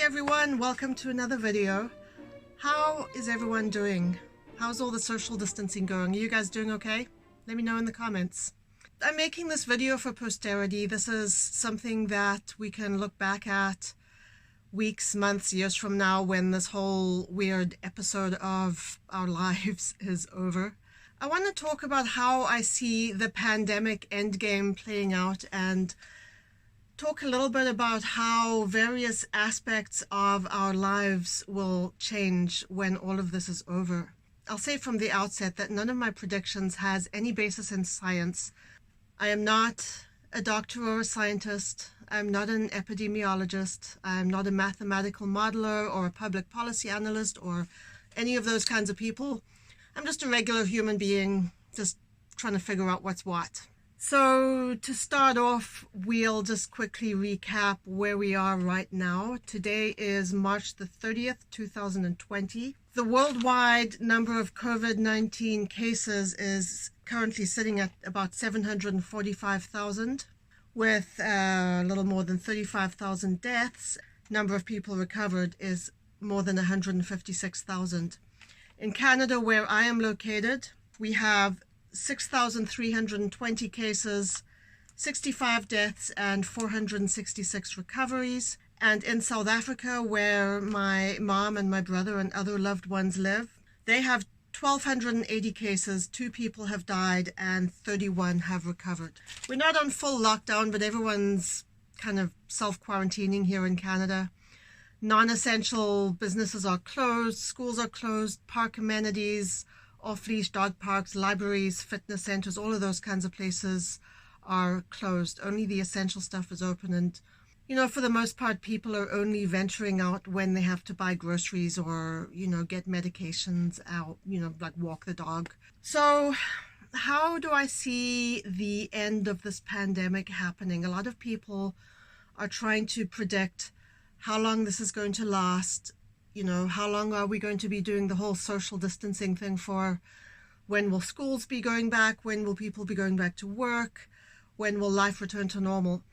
everyone, welcome to another video. How is everyone doing? How's all the social distancing going? Are you guys doing okay? Let me know in the comments. I'm making this video for posterity. This is something that we can look back at weeks, months, years from now when this whole weird episode of our lives is over. I want to talk about how I see the pandemic endgame playing out and talk a little bit about how various aspects of our lives will change when all of this is over. I'll say from the outset that none of my predictions has any basis in science. I am not a doctor or a scientist. I'm not an epidemiologist. I'm not a mathematical modeler or a public policy analyst or any of those kinds of people. I'm just a regular human being just trying to figure out what's what. So to start off, we'll just quickly recap where we are right now. Today is March the 30th, 2020. The worldwide number of COVID-19 cases is currently sitting at about 745,000, with a little more than 35,000 deaths. Number of people recovered is more than 156,000. In Canada, where I am located, we have 6,320 cases, 65 deaths, and 466 recoveries. And in South Africa, where my mom and my brother and other loved ones live, they have 1,280 cases, 2 people have died, and 31 have recovered. We're not on full lockdown, but everyone's kind of self-quarantining here in Canada. Non-essential businesses are closed, schools are closed, park amenities, off-leash dog parks, libraries, fitness centers, all of those kinds of places are closed. Only the essential stuff is open. And, you know, for the most part, people are only venturing out when they have to buy groceries or, you know, get medications out, you know, like walk the dog. So how do I see the end of this pandemic happening? A lot of people are trying to predict how long this is going to last. You know, how long are we going to be doing the whole social distancing thing for? When will schools be going back? When will people be going back to work? When will life return to normal?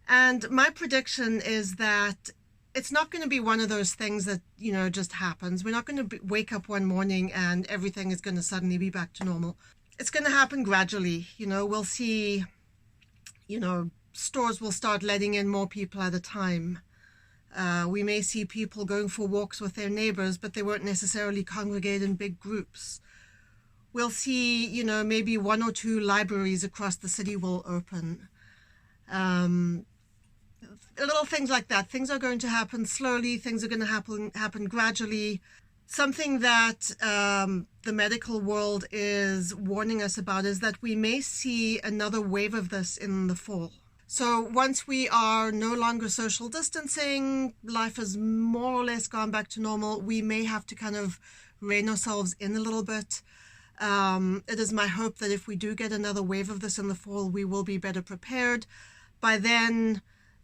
And my prediction is that it's not going to be one of those things that, you know, just happens. We're not going to wake up one morning and everything is going to suddenly be back to normal. It's going to happen gradually. You know, we'll see, you know, stores will start letting in more people at a time. We may see people going for walks with their neighbors, but they won't necessarily congregate in big groups. We'll see, you know, maybe 1 or 2 libraries across the city will open. Little things like that. Things are going to happen slowly. Things are going to happen gradually. Something that the medical world is warning us about is that we may see another wave of this in the fall. So once we are no longer social distancing, life has more or less gone back to normal, we may have to kind of rein ourselves in a little bit. It is my hope that if we do get another wave of this in the fall, we will be better prepared. By then,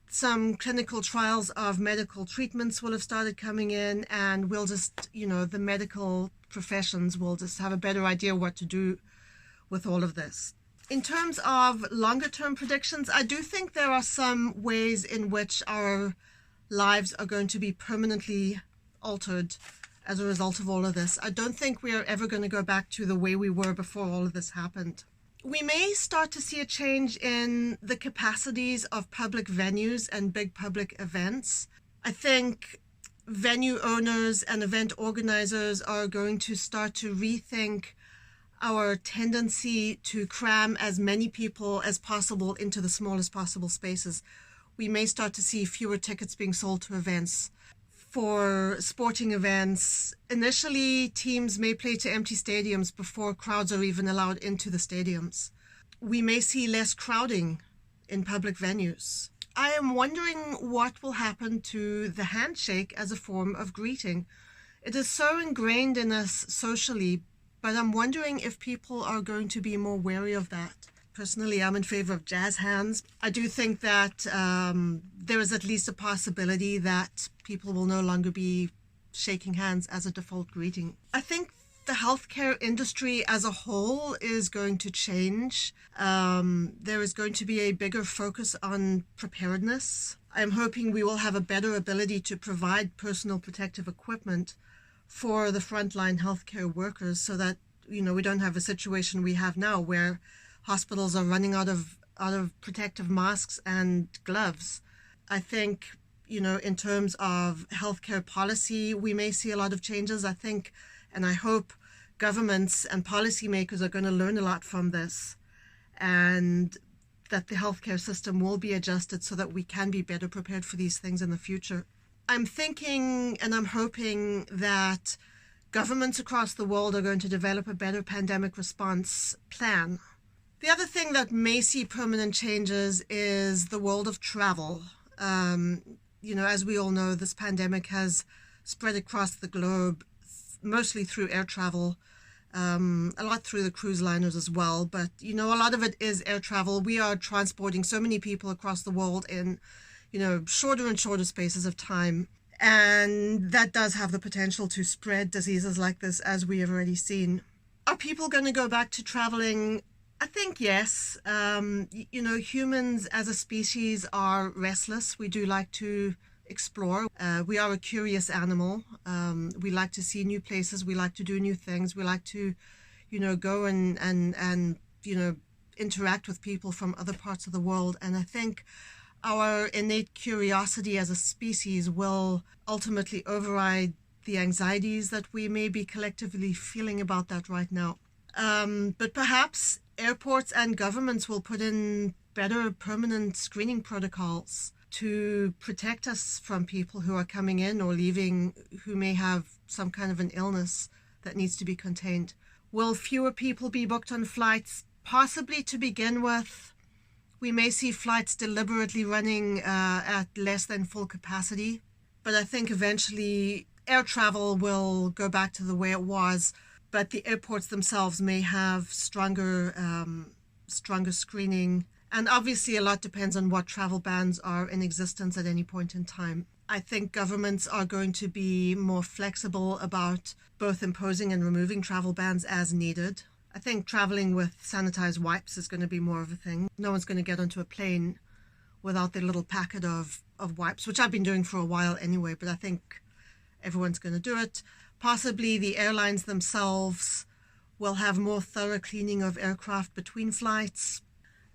some clinical trials of medical treatments will have started coming in, and we'll just, you know, the medical professions will just have a better idea what to do with all of this. In terms of longer term predictions, I do think there are some ways in which our lives are going to be permanently altered as a result of all of this. I don't think we are ever going to go back to the way we were before all of this happened. We may start to see a change in the capacities of public venues and big public events. I think venue owners and event organizers are going to start to rethink our tendency to cram as many people as possible into the smallest possible spaces. We may start to see fewer tickets being sold to events. For sporting events, initially teams may play to empty stadiums before crowds are even allowed into the stadiums. We may see less crowding in public venues. I am wondering what will happen to the handshake as a form of greeting. It is so ingrained in us socially, but I'm wondering if people are going to be more wary of that. Personally, I'm in favor of jazz hands. I do think that there is at least a possibility that people will no longer be shaking hands as a default greeting. I think the healthcare industry as a whole is going to change. There is going to be a bigger focus on preparedness. I'm hoping we will have a better ability to provide personal protective equipment for the frontline healthcare workers so that, we don't have a situation we have now where hospitals are running out of protective masks and gloves. I think, in terms of healthcare policy, we may see a lot of changes. I think, and I hope, governments and policymakers are going to learn a lot from this, and that the healthcare system will be adjusted so that we can be better prepared for these things in the future. I'm thinking and I'm hoping that governments across the world are going to develop a better pandemic response plan. The other thing that may see permanent changes is the world of travel. As we all know, this pandemic has spread across the globe, mostly through air travel, a lot through the cruise liners as well. But, a lot of it is air travel. We are transporting so many people across the world in, shorter and shorter spaces of time. And that does have the potential to spread diseases like this, as we have already seen. Are people going to go back to traveling? I think yes. Humans as a species are restless. We do like to explore. We are a curious animal. We like to see new places. We like to do new things. We like to, go and interact with people from other parts of the world. And I think our innate curiosity as a species will ultimately override the anxieties that we may be collectively feeling about that right now. But perhaps airports and governments will put in better permanent screening protocols to protect us from people who are coming in or leaving who may have some kind of an illness that needs to be contained. Will fewer people be booked on flights? Possibly to begin with. We may see flights deliberately running at less than full capacity, but I think eventually air travel will go back to the way it was, but the airports themselves may have stronger screening. And obviously a lot depends on what travel bans are in existence at any point in time. I think governments are going to be more flexible about both imposing and removing travel bans as needed. I think traveling with sanitized wipes is going to be more of a thing. No one's going to get onto a plane without their little packet of wipes, which I've been doing for a while anyway, but I think everyone's going to do it. Possibly the airlines themselves will have more thorough cleaning of aircraft between flights.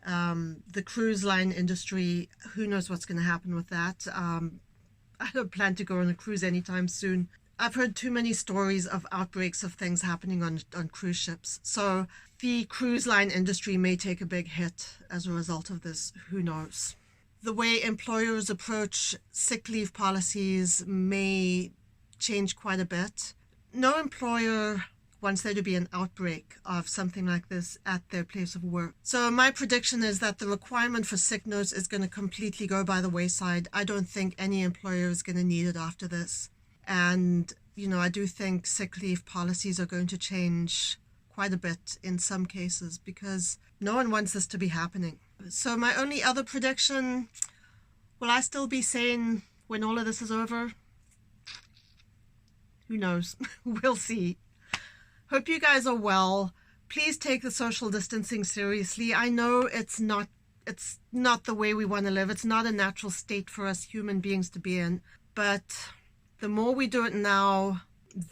The cruise line industry, who knows what's going to happen with that. I don't plan to go on a cruise anytime soon. I've heard too many stories of outbreaks of things happening on cruise ships. So the cruise line industry may take a big hit as a result of this. Who knows? The way employers approach sick leave policies may change quite a bit. No employer wants there to be an outbreak of something like this at their place of work. So my prediction is that the requirement for sick notes is going to completely go by the wayside. I don't think any employer is going to need it after this. And, I do think sick leave policies are going to change quite a bit in some cases because no one wants this to be happening. So my only other prediction, will I still be sane when all of this is over? Who knows? We'll see. Hope you guys are well. Please take the social distancing seriously. I know it's not the way we want to live. It's not a natural state for us human beings to be in. But the more we do it now,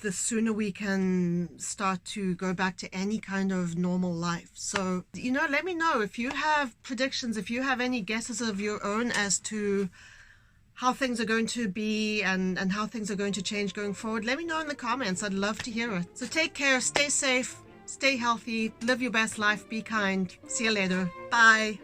the sooner we can start to go back to any kind of normal life. So, let me know if you have predictions, if you have any guesses of your own as to how things are going to be and how things are going to change going forward. Let me know in the comments. I'd love to hear it. So take care, stay safe, stay healthy, live your best life, be kind. See you later. Bye.